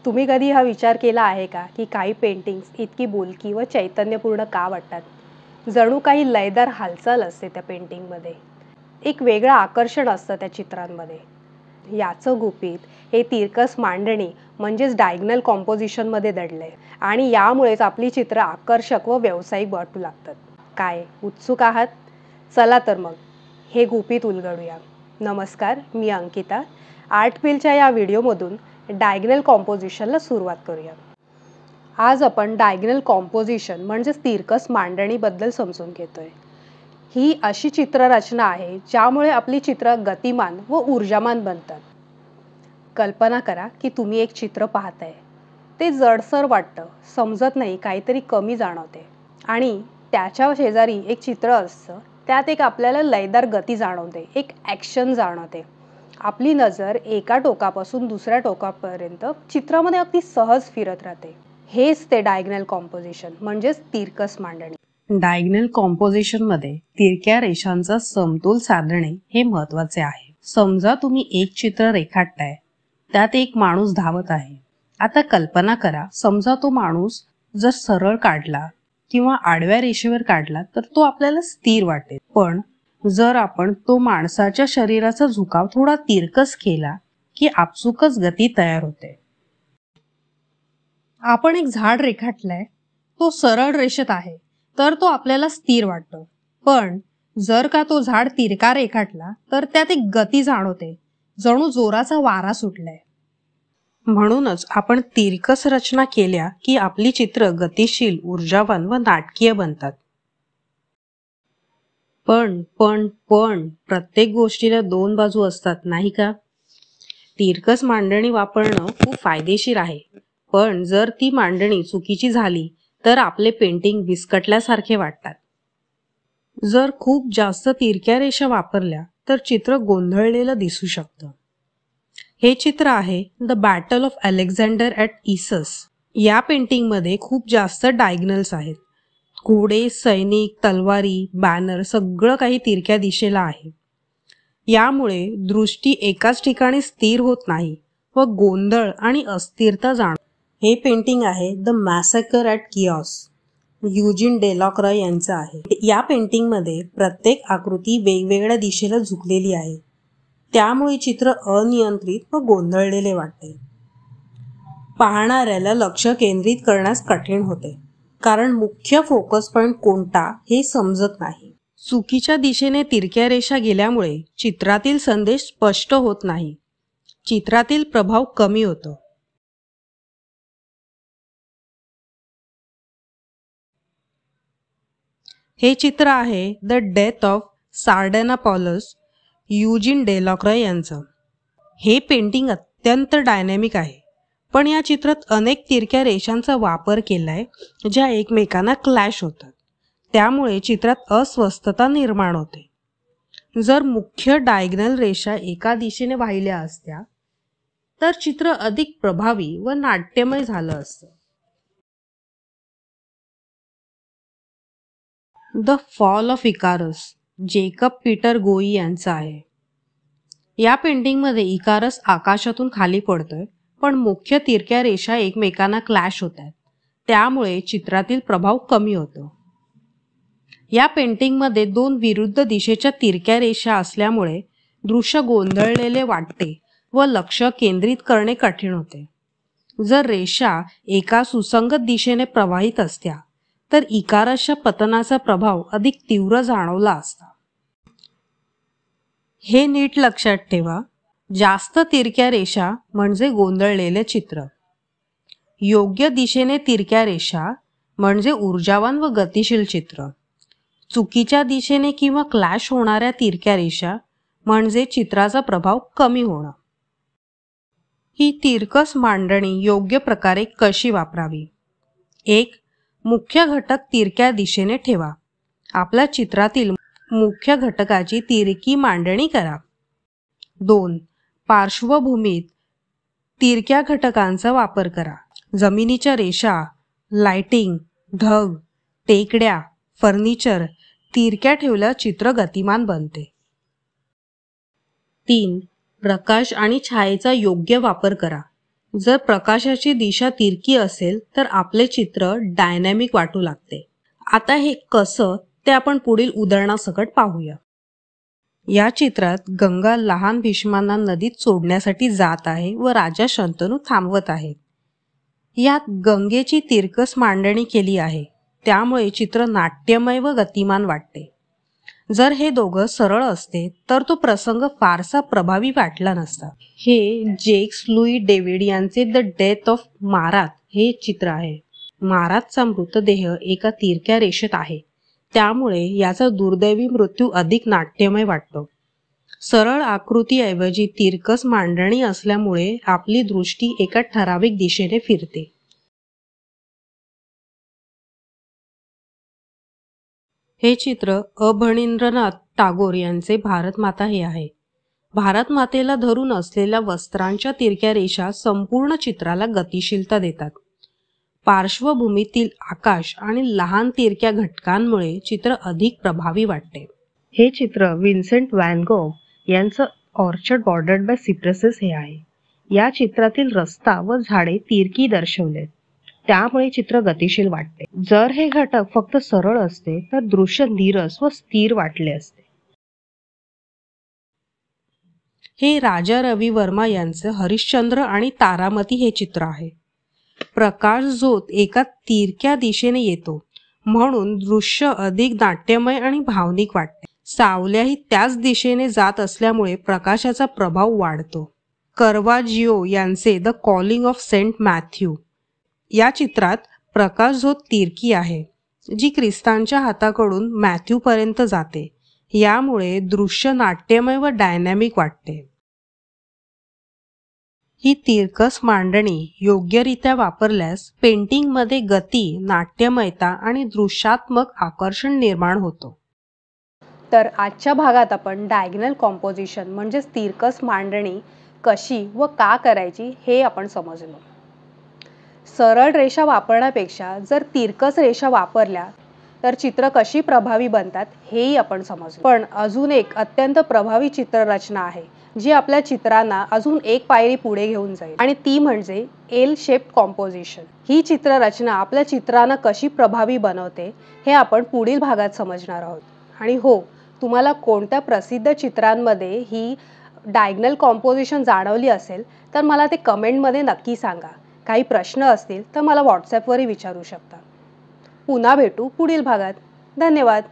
तुम्ही कधी हा विचार केला आहे का की काही पेंटिंग्स इतकी बोलकी व चैतन्यपूर्ण का वाटतात? जणू काही लयदार हालचाल असते त्या पेंटिंगमध्ये. एक वेगळं आकर्षण असतं त्या चित्रांमध्ये. याचं गुपित हे तिरकस मांडणी म्हणजेच डायगनल कॉम्पोजिशनमध्ये दडलंय आणि यामुळेच आपली चित्र आकर्षक व व्यावसायिक वाटू लागतात. काय उत्सुक आहात? चला तर मग हे गुपित उलगडूया. नमस्कार, मी अंकिता. आर्टपिलच्या या व्हिडिओमधून डायगनल कॉम्पोजिशनला सुरुवात करूया. आज आपण डायगनल कॉम्पोजिशन म्हणजेच तिरकस मांडणीबद्दल समजून घेतोय. ही अशी चित्ररचना आहे ज्यामुळे आपली चित्र गतिमान व ऊर्जामान बनतात. कल्पना करा की तुम्ही एक चित्र पाहताय. ते जडसर वाटतं, समजत नाही, काहीतरी कमी जाणवते. आणि त्याच्या शेजारी एक चित्र असतं, त्यात एक आपल्याला लयदार गती जाणवते, एक ॲक्शन जाणवते. आपली नजर एका टोकापासून दुसऱ्या टोकापर्यंत चित्रामध्ये अगदी सहज फिरत राहते. हेच ते डायगनल कॉम्पोजिशन म्हणजेच तिरकस मांडणी. डायगनल कॉम्पोजिशन मध्ये तिरक्या रेषांचा समतोल साधणे हे महत्वाचे आहे. समजा तुम्ही एक चित्र रेखाटताय, त्यात एक माणूस धावत आहे. आता कल्पना करा, समजा तो माणूस जर सरळ काढला किंवा आडव्या रेषेवर काढला तर तो आपल्याला स्थिर वाटेल. पण जर आपण तो माणसाच्या शरीराचा झुकाव थोडा तिरकस केला की आपसुकच गती तयार होते. आपण एक झाड रेखाटलंय, तो सरळ रेषेत आहे तर तो आपल्याला स्थिर वाटतो. पण जर का तो झाड तिरका रेखाटला तर त्यात एक गती जाणवते, जणू जोराचा वारा सुटलाय. म्हणूनच आपण तिरकस रचना केल्या की आपली चित्र गतिशील, ऊर्जावान व नाटकीय बनतात. पण पण पण प्रत्येक गोष्टीला दोन बाजू असतात, नाही का? तिरकस मांडणी वापरणं खूप फायदेशीर आहे, पण जर ती मांडणी चुकीची झाली तर आपले पेंटिंग विस्कटल्यासारखे वाटतात. जर खूप जास्त तिरक्या रेषा वापरल्या तर चित्र गोंधळलेलं दिसू शकतं. हे चित्र आहे the battle of Alexander at Issus. या पेंटिंगमध्ये खूप जास्त डायगनल्स आहेत. घोडे, सैनिक, तलवारी, बॅनर सगळं काही तिरक्या दिशेला आहे. यामुळे दृष्टी एकाच ठिकाणी स्थिर होत नाही व गोंधळ आणि अस्थिरता जाणवते. हे पेंटिंग आहे द मॅसेकर ॲट किऑस, युजिन डेलॉक्रॉय यांचं आहे. या पेंटिंगमध्ये प्रत्येक आकृती वेगवेगळ्या दिशेला झुकलेली आहे. त्यामुळे चित्र अनियंत्रित व गोंधळलेले वाटते. पाहणाऱ्याला लक्ष केंद्रित करण्यास कठीण होते, कारण मुख्य फोकस पॉइंट कोणता हे समजत नाही. चुकीच्या दिशेने तिरक्या रेषा गेल्यामुळे चित्रातील संदेश स्पष्ट होत नाही. चित्रातील प्रभाव कमी होतो. हे चित्र आहे द डेथ ऑफ सार्डेनापॉलस, युजिन डेलॉक्रॉय यांचं. हे पेंटिंग अत्यंत डायनॅमिक आहे, पण या चित्रात अनेक तिरक्या रेषांचा वापर केलाय ज्या एकमेकांना क्लॅश होतात. त्यामुळे चित्रात अस्वस्थता निर्माण होते. जर मुख्य डायगनल रेषा एका दिशेने वाहिल्या असत्या तर चित्र अधिक प्रभावी व नाट्यमय झालं असतं. The fall of इकारस, Jacob Peter गोई यांचं आहे. या पेंटिंगमध्ये इकारस आकाशातून खाली पडतोय, पण मुख्य तिरक्या रेषा एकमेकांना क्लॅश होतात. त्यामुळे चित्रातील प्रभाव कमी होतो. या पेंटिंगमध्ये दोन विरुद्ध दिशेच्या तिरक्या रेषा असल्यामुळे दृश्य गोंधळलेले वाटते व लक्ष केंद्रित करणे कठीण होते. जर रेषा एका सुसंगत दिशेने प्रवाहित असत्या तर इकारसच्या पतनाचा प्रभाव अधिक तीव्र जाणवला असता. हे नीट लक्षात ठेवा, जास्त तिरक्या रेषा म्हणजे गोंधळलेले चित्र. योग्य दिशेने तिरक्या रेषा म्हणजे ऊर्जावान व गतिशील चित्र. चुकीच्या दिशेने किंवा क्लॅश होणाऱ्या तिरक्या रेषा म्हणजे चित्राचा प्रभाव कमी होणं. ही तिरकस मांडणी योग्य प्रकारे कशी वापरावी? 1. मुख्य घटक तिरक्या दिशेने ठेवा. आपल्या चित्रातील मुख्य घटकाची तिरकी मांडणी करा. 2. पार्श्वभूमीत तिरक्या घटकांचा वापर करा. जमिनीच्या रेषा, लाइटिंग, ढग, टेकड्या, फर्निचर तिरक्या ठेवल्यास चित्र गतिमान बनते. 3. प्रकाश आणि छायेचा योग्य वापर करा. जर प्रकाशाची दिशा तिरकी असेल तर आपले चित्र डायनॅमिक वाटू लागते. आता हे कसं ते आपण पुढील उदाहरणासकट पाहूया. या चित्रात गंगा लहान भीष्मांना नदीत सोडण्यासाठी जात आहे व राजा शंतनू थांबवत आहे. यात गंगेची तिरकस मांडणी केली आहे, त्यामुळे चित्र नाट्यमय व गतिमान वाटते. जर हे दोघं सरळ असते तर तो प्रसंग फारसा प्रभावी वाटला नसता. हे जेक्स लुई डेव्हिड यांचे द डेथ ऑफ मारात हे चित्र आहे. मारातचा मृतदेह एका तिरक्या रेषेत आहे, त्यामुळे याचा दुर्दैवी मृत्यू अधिक नाट्यमय वाटतो. सरळ आकृतीऐवजी तिरकस मांडणी असल्यामुळे आपली दृष्टी एका ठराविक दिशेने फिरते. हे चित्र अभनिंद्रनाथ टागोर यांचे भारत माता हे आहे. भारत मातेला धरून असलेल्या वस्त्रांच्या तिरक्या रेषा संपूर्ण चित्राला गतिशीलता देतात. पार्श्वभूमीतील आकाश आणि लहान तिरक्या घटकांमुळे चित्र अधिक प्रभावी वाटते. हे चित्र विन्सेंट व्हॅन गॉग यांचं ऑर्चर्ड बॉर्डर्ड बाय सिप्रेसेस हे आहे. या चित्रातील रस्ता व झाडे तिरकी दर्शवलेत, त्यामुळे चित्र गतिशील वाटते. जर हे घटक फक्त सरळ असते तर दृश्य नीरस व स्थिर वाटले असते. हे राजा रवी वर्मा यांचे हरिश्चंद्र आणि तारामती हे चित्र आहे. प्रकाश झोत एका तिरक्या दिशेने येतो, म्हणून दृश्य अधिक नाट्यमय आणि भावनिक वाटते. सावल्याही त्याच दिशेने जात असल्यामुळे प्रकाशाचा प्रभाव वाढतो. कर्वाजिओ यांचे the calling of Saint Matthew या चित्रात प्रकाश झोत तिरकी आहे, जी ख्रिस्तांच्या हाताकडून मॅथ्यू पर्यंत जाते. यामुळे दृश्य नाट्यमय व डायनॅमिक वाटते. ही तिरकस मांडणी योग्यरित्या वापरल्यास पेंटिंगमध्ये गती, नाट्यमयता आणि दृश्यात्मक आकर्षण निर्माण होतो. तर आजच्या भागात आपण डायगोनल कॉम्पोजिशन म्हणजे तिरकस मांडणी कशी व का करायची हे आपण समजलो. सरळ रेषा वापरण्यापेक्षा जर तिरकस रेषा वापरल्या तर चित्र कशी प्रभावी बनतात हेही आपण समजलो. पण अजून एक अत्यंत प्रभावी चित्ररचना आहे जी आपल्या चित्रांना अजून एक पायरी पुढे घेऊन जाईल, आणि ती म्हणजे एल शेप्ड कॉम्पोजिशन. ही चित्ररचना आपल्या चित्रांना कशी प्रभावी बनवते हे आपण पुढील भागात समजणार आहोत. आणि हो, तुम्हाला कोणत्या प्रसिद्ध चित्रांमध्ये ही डायगोनल कॉम्पोजिशन जाणवली असेल तर मला ते कमेंटमध्ये नक्की सांगा. काही प्रश्न असतील तर मला व्हॉट्सॲपवरही विचारू शकता. पुन्हा भेटू पुढील भागात. धन्यवाद.